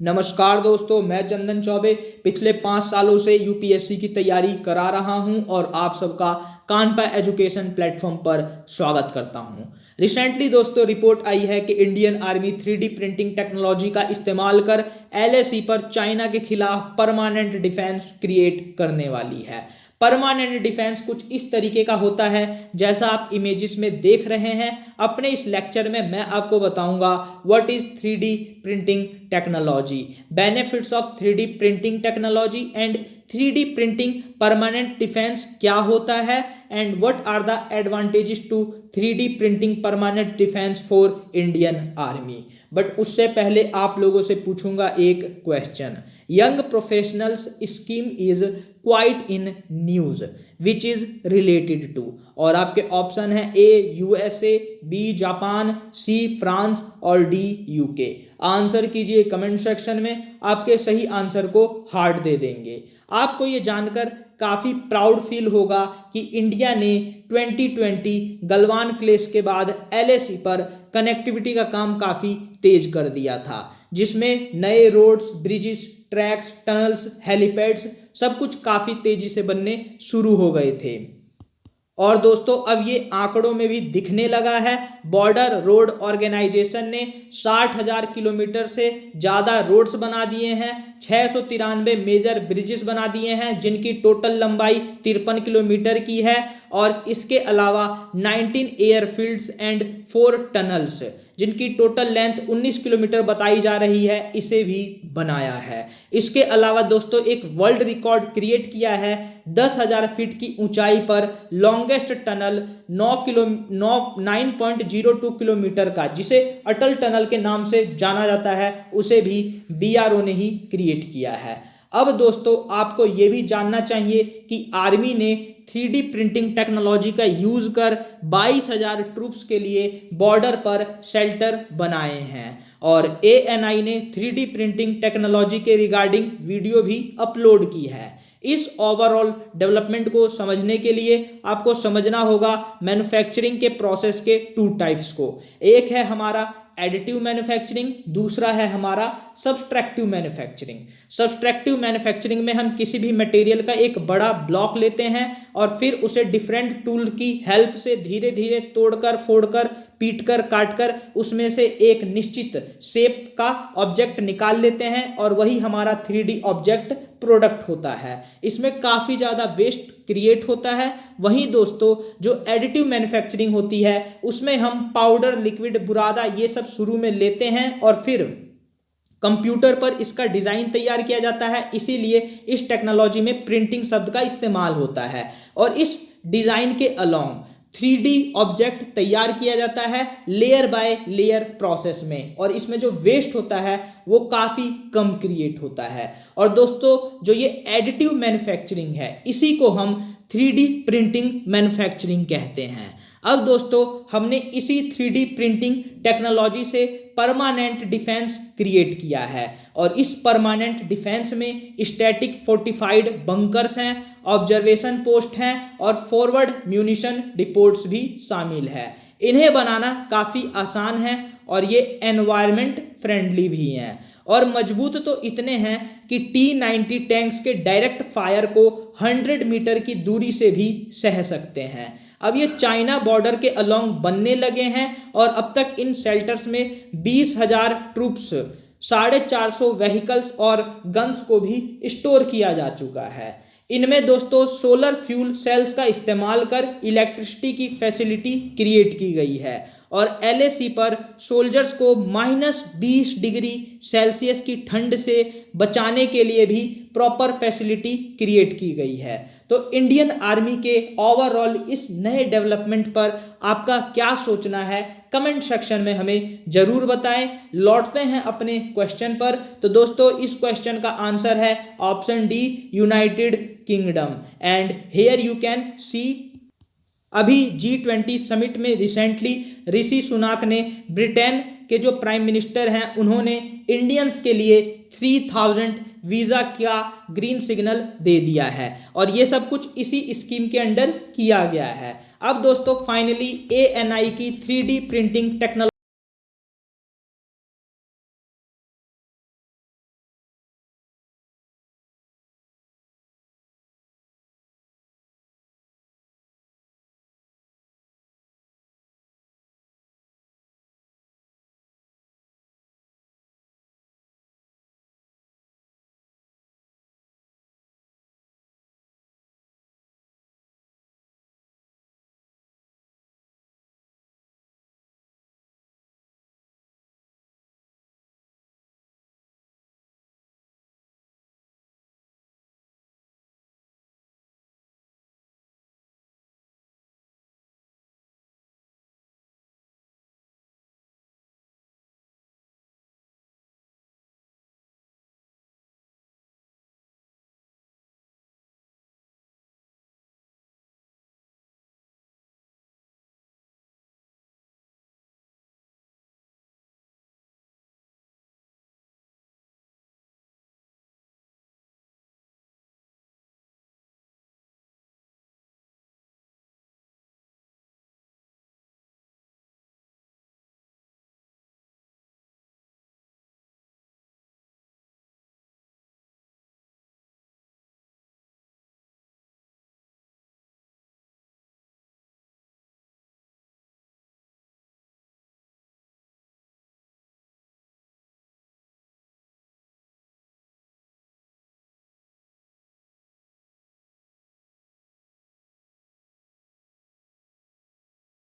नमस्कार दोस्तों, मैं चंदन चौबे पिछले 5 सालों से यूपीएससी की तैयारी करा रहा हूं और आप सबका कानपा एजुकेशन प्लेटफॉर्म पर स्वागत करता हूं। रिसेंटली दोस्तों रिपोर्ट आई है कि Indian army 3D printing technology का इस्तेमाल कर एलएसी पर चाइना के खिलाफ परमानेंट डिफेंस क्रिएट करने वाली है। परमानेंट डिफेंस कुछ इस तरीके का होता है जैसा आप इमेजेस में देख रहे हैं। अपने इस लेक्चर में मैं आपको बताऊंगा what is 3D printing technology, benefits of 3D printing technology and 3D printing permanent defence क्या होता है and what are the advantages to 3D printing permanent defence for Indian army. But उससे पहले आप लोगों से पूछूंगा एक question. Young professionals scheme is quite in news which is related to, और आपके ऑप्शन है A USA, B Japan, C France और डी यूके। आंसर कीजिए कमेंट सेक्शन में, आपके सही आंसर को हार्ट दे देंगे। आपको ये जानकर काफी प्राउड फील होगा कि इंडिया ने 2020 गलवान क्लेश के बाद एलएसी पर कनेक्टिविटी का काम काफी तेज कर दिया था, जिसमें नए roads, bridges, tracks, tunnels, helipads सब कुछ काफी तेजी से बनने शुरू हो गए थे। और दोस्तों अब ये आंकड़ों में भी दिखने लगा है। बॉर्डर रोड ऑर्गेनाइजेशन ने 60,000 किलोमीटर से ज़्यादा रोड्स बना दिए हैं, 693 मेजर ब्रिजेस बना दिए हैं जिनकी टोटल लंबाई 53 किलोमीटर की है, और इसके अलावा 19 एयरफील्ड्स एंड 4 टनल्स जिनकी टोटल लेंथ 19 किलोमीटर बताई जा रही है, इसे भी बनाया है। इसके अलावा दोस्तों एक वर्ल्ड रिकॉर्ड क्रिएट किया है 10,000 फीट की ऊंचाई पर लॉन्गेस्ट टनल 9.02 किलोमीटर का, जिसे अटल टनल के नाम से जाना जाता है, उसे भी बीआरओ ने ही क्रिएट किया है। अब दोस्तों आपको ये भी जानना चाहिए कि आर्मी ने 3D प्रिंटिंग टेक्नोलॉजी का यूज कर 22,000 ट्रूप्स के लिए बॉर्डर पर शेल्टर बनाए हैं, और एएनआई ने 3D प्रिंटिंग टेक्नोलॉजी के रिगार्डिंग वीडियो भी अपलोड की है। इस ओवरऑल डेवलपमेंट को समझने के लिए आपको समझना होगा मैन्युफैक्चरिंग के प्रोसेस के 2 टाइप्स को। एक है हमारा एडिटिव मैन्युफैक्चरिंग, दूसरा है हमारा सब्सट्रैक्टिव मैन्युफैक्चरिंग। सब्सट्रैक्टिव मैन्युफैक्चरिंग में हम किसी भी मटेरियल का एक बड़ा ब्लॉक लेते हैं और फिर उसे डिफरेंट टूल की हेल्प से धीरे धीरे तोड़कर, फोड़कर, पीटकर, काटकर उसमें से एक निश्चित शेप का ऑब्जेक्ट निकाल लेते हैं, और वही हमारा 3D ऑब्जेक्ट प्रोडक्ट होता है। इसमें काफ़ी ज़्यादा वेस्ट क्रिएट होता है। वहीं दोस्तों जो एडिटिव मैन्युफैक्चरिंग होती है उसमें हम पाउडर, लिक्विड, बुरादा ये सब शुरू में लेते हैं और फिर कंप्यूटर पर इसका डिज़ाइन तैयार किया जाता है। इसीलिए इस टेक्नोलॉजी में प्रिंटिंग शब्द का इस्तेमाल होता है, और इस डिज़ाइन के अलोंग 3D ऑब्जेक्ट तैयार किया जाता है लेयर बाय लेयर प्रोसेस में, और इसमें जो वेस्ट होता है वो काफ़ी कम क्रिएट होता है। और दोस्तों जो ये एडिटिव मैन्युफैक्चरिंग है इसी को हम 3D प्रिंटिंग मैन्युफैक्चरिंग कहते हैं। अब दोस्तों हमने इसी 3D प्रिंटिंग टेक्नोलॉजी से परमानेंट डिफेंस क्रिएट किया है, और इस परमानेंट डिफेंस में स्टैटिक फोर्टिफाइड बंकर्स हैं, ऑब्जर्वेशन पोस्ट हैं और फॉरवर्ड म्यूनिशन डिपोट्स भी शामिल है। इन्हें बनाना काफ़ी आसान है और ये एनवायरनमेंट फ्रेंडली भी हैं, और मजबूत तो इतने हैं कि T-90 टैंक्स के डायरेक्ट फायर को 100 मीटर की दूरी से भी सह सकते हैं। अब ये चाइना बॉर्डर के अलोंग बनने लगे हैं, और अब तक इन शेल्टर्स में 20,000 ट्रूप्स, 450 व्हीकल्स और गन्स को भी स्टोर किया जा चुका है। इनमें दोस्तों सोलर फ्यूल सेल्स का इस्तेमाल कर इलेक्ट्रिसिटी की फैसिलिटी क्रिएट की गई है, और एलएसी पर सोल्जर्स को -20 डिग्री सेल्सियस की ठंड से बचाने के लिए भी प्रॉपर फैसिलिटी क्रिएट की गई है। तो इंडियन आर्मी के ओवरऑल इस नए डेवलपमेंट पर आपका क्या सोचना है, कमेंट सेक्शन में हमें जरूर बताएं। लौटते हैं अपने क्वेश्चन पर। तो दोस्तों इस क्वेश्चन का आंसर है option D, United kingdom. And here you can see अभी G20 समिट में रिसेंटली ऋषि सुनाक ने, ब्रिटेन के जो प्राइम मिनिस्टर हैं, उन्होंने इंडियंस के लिए 3000 वीज़ा का ग्रीन सिग्नल दे दिया है, और ये सब कुछ इसी स्कीम के अंडर किया गया है। अब दोस्तों फाइनली एएनआई की 3D प्रिंटिंग टेक्नोलॉजी